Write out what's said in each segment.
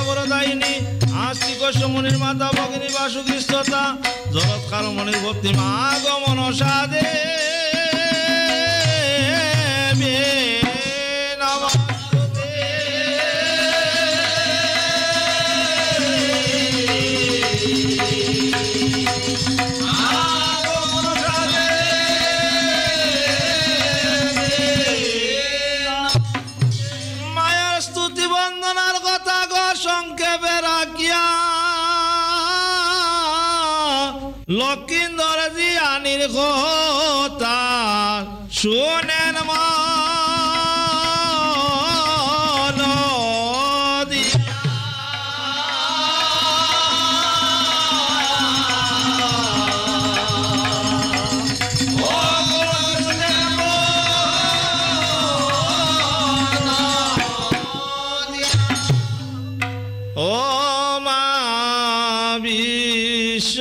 বরদায়িনী আস্তিক সমুনির মাতা ভগিনী বাসুকৃষ্টতা জগৎকার মনির ভক্তি মা গমন সাদে লক্ষিন্দর জিয়ানির কথা শুনেন ও মা বিশ্ব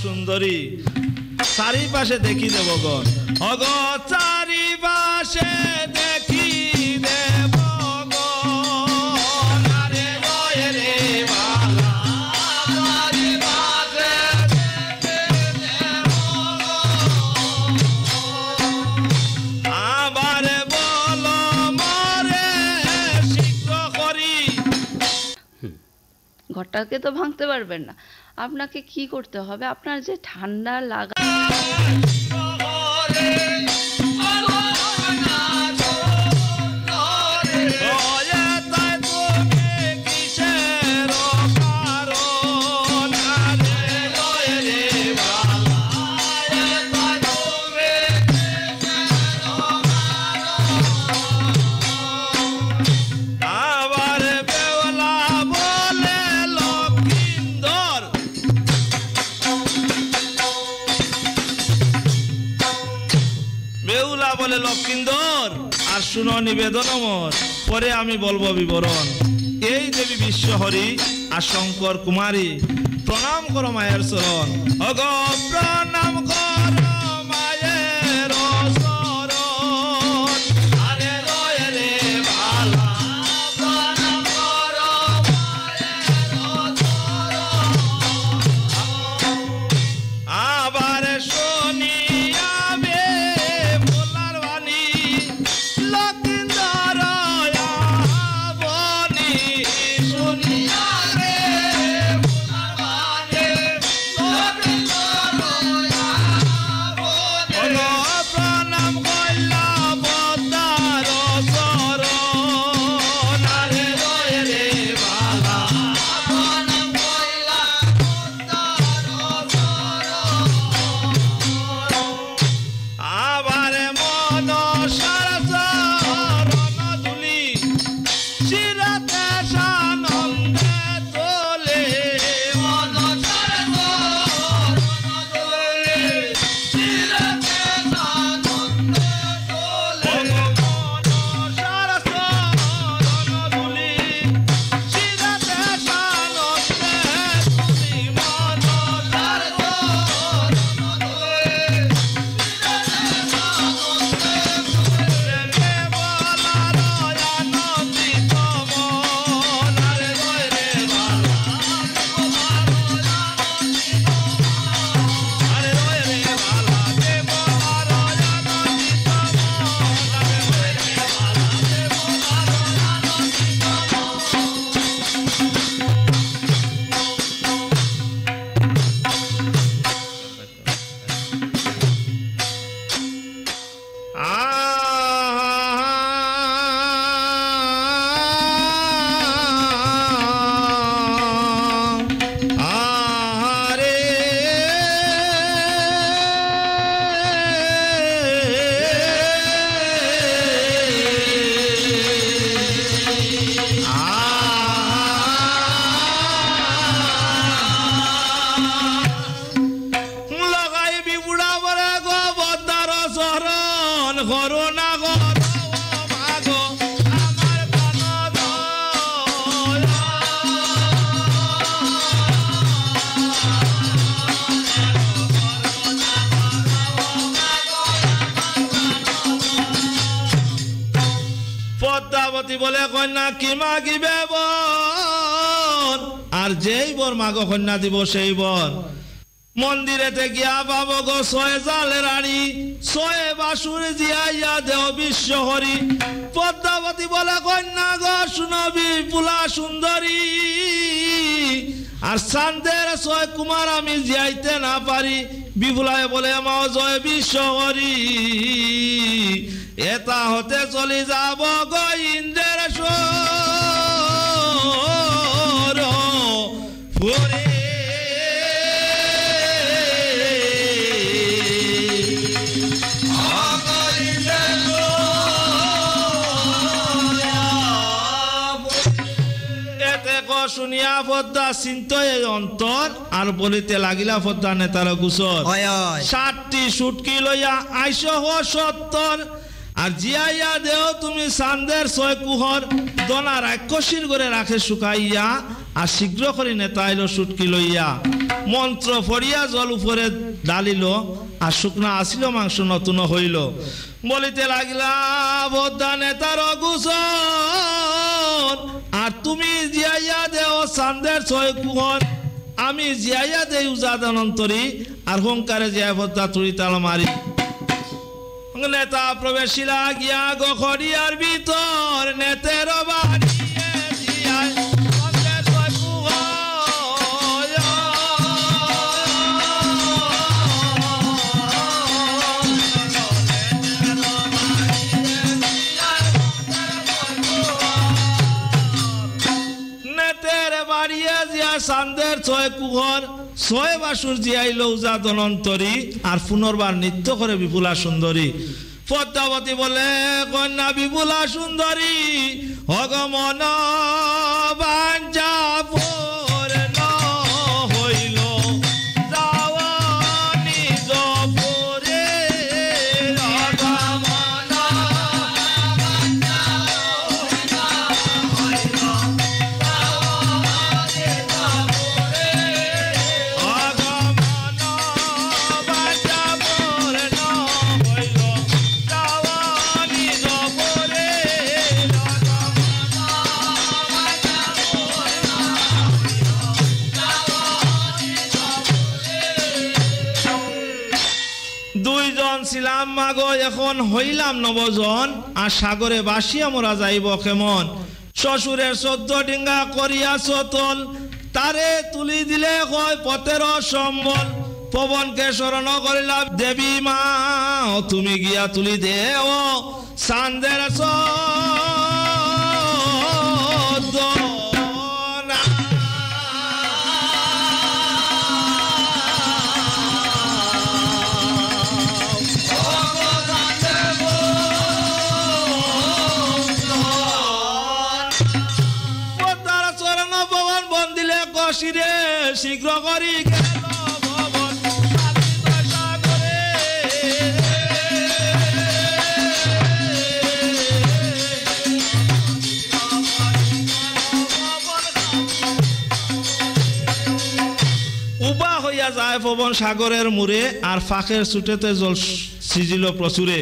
সুন্দরী চারিপাশে দেখি দেব গণ অগ চারিপাশে দেখি দেব গণ আরে রয়ে রে বালা চারিপাশে দেখি দেব আবার বল মরে শীঘ্র করি। ঘরটাকে তো ভাঙতে পারবেন না, আপনাকে কি করতে হবে, আপনার যে ঠান্ডা লাগা লক্ষিন্দর আর শুনো নিবেদন মোর, পরে আমি বলবো বিবরণ। এই দেবী বিশ্বহরি আর শঙ্কর কুমারী প্রণাম করো মায়ের চরণ। অগ প্রণাম করো মায়ের চরণ আরে রয়ে রে বালা প্রণাম করো মায়ের চরণ আবার শুনি পদ্মাবতী বলে কন্যা কি মাগিবে বর, আর যেই বর মাগো কন্যা দিব সেই বর। মন্দিরেতে গিয়া বাবু গো ছয় জাল রানী, ছয় বাসুর জিয়াইয়া দেও বিশ্ব হরি। পদ্মাবতী বলে কন্যা গো শুনবি পুলা সুন্দরী, আর চান্দের ছয় কুমার আমি জিয়াইতে না পারি। বিপুলায় বলে মা জয় বিশ্ব হরি, এটা হতে চলি যাব গো ইন্দ্রের সর ফুরে। শুনিয়া পদ্মা চিন্তয়ে অন্তর, আর বলিতে লাগিলা পদ্মা নেতার গুছর। 60টি সুটকি লইয়া আইস সত্তর, আর জিয়াইয়া দেও তুমি চান্দের ছয় কুহর। দনা রাক্ষসীর করে রাখে শুকাইয়া, আর শীঘ্র করে নেতা আইল সুটকি লইয়া। মন্ত্র ফরিয়া জল উপরে ডালিল, আর শুকনা আসিল মাংস নতুন হইল। বলিতে লাগিলা পদ্মা নেতার গুছর, আর তুমি জিয়াইয়া দেও চান্দের ছয় কুহর। আমি জিয়াইয়া দেই উজাদানন্তরী, আর হংকারে জিয়া পদ্মা তুড়ি তাল মারি। নেতা প্রবেশিলা গিয়া গখরিয়ার ভিতর, নেতের বাড়ি জিয়ায় চান্দের ছয় কুহর। চান্দের ছয় কুহর, ছয় বাসুর জিয়াইল উজাদনন্তরী, আর পুনর্বার নৃত্য করে বিপুলা সুন্দরী। পদ্মাবতী বলে কন্যা বিপুলা সুন্দরী, হগমন বাঞ্ছা পূর্ণ হইল, যাওয়া নিজ পুরে। হগমন বাঞ্ছা হইল, ছিলাম মাগো এখন হইলাম নবজন, আর সাগরে বাসিয়া মোরা যাইব কেমন। শ্বশুরের 14 ডিঙ্গা করিয়া চতল, তারে তুলি দিলে হয় পথের সম্বল। পবনকে স্মরণ করিলাম দেবী মা, তুমি গিয়া তুলি দেও চান্দের শিরে শীঘ্র করি গেল ভবন সাগরে। উবা হইয়া যায় পবন সাগরের মুড়ে, আর ফাঁকের ছুটেতে জল সিজিল প্রচুরে।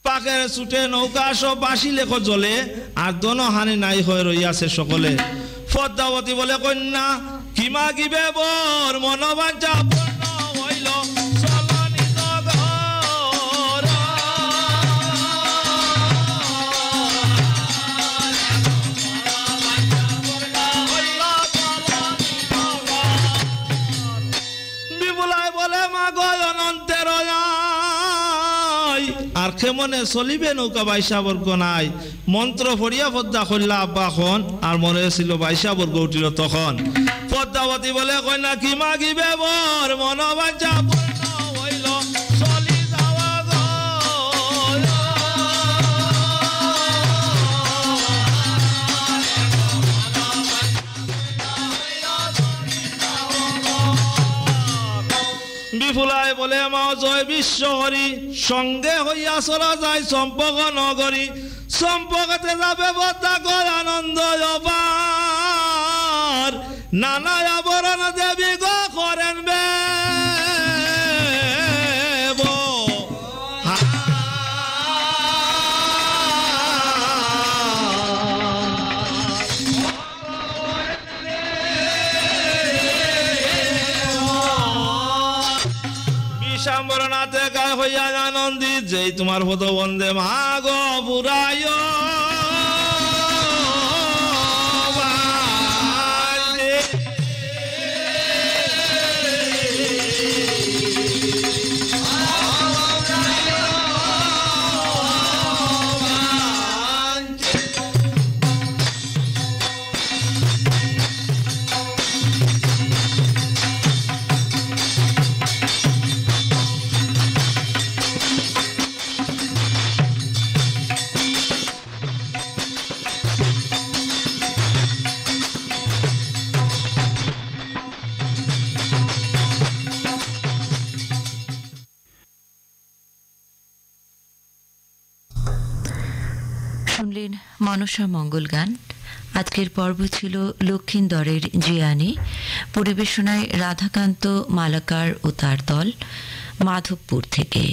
পাকের ছুটে নৌকা সব বাসি লেখ জলে, আর দনহানি নাই হয়ে রইয়াছে সকলে। পদ্মাবতী বলে কন্যা কি মাগিবে বর, মনোবাঞ্ছা পূর্ণ হইল, চল নিজ ঘর। বিপুলায় বলে মা গো অনন্তের আর কেমনে চলিবে নৌকা বাইশা বর্গ নাই। মন্ত্র ফরিয়া পদ্মা কইলা আব্বা খন, আর মনে ছিল বাইশা বর্গ উঠিল তখন। পদ্মাবতী বলে কন্যা কি মাগিবে বর, মনোবাঞ্ছা পূর্ণ হইল, চলি যাওয়া ঘর। বিপুলায় বলে মা জয় বিশ্ব হরি, সঙ্গে হইয়া চলা যায় চম্পক নগরী। চম্পকতে যাবে পদ্মা কর আনন্দ অপার, নানা আবরণ দেবী গো করেন বে। হইয়া আনন্দিত যেই তোমার পদ বন্দে মা গো পুরায় শুনলেন মনসা মঙ্গল গান। আজকের পর্ব ছিল লক্ষিন্দরের জিয়ানি, পরিবেশনায় রাধাকান্ত মালাকার ও তার দল, মাধবপুর থেকে।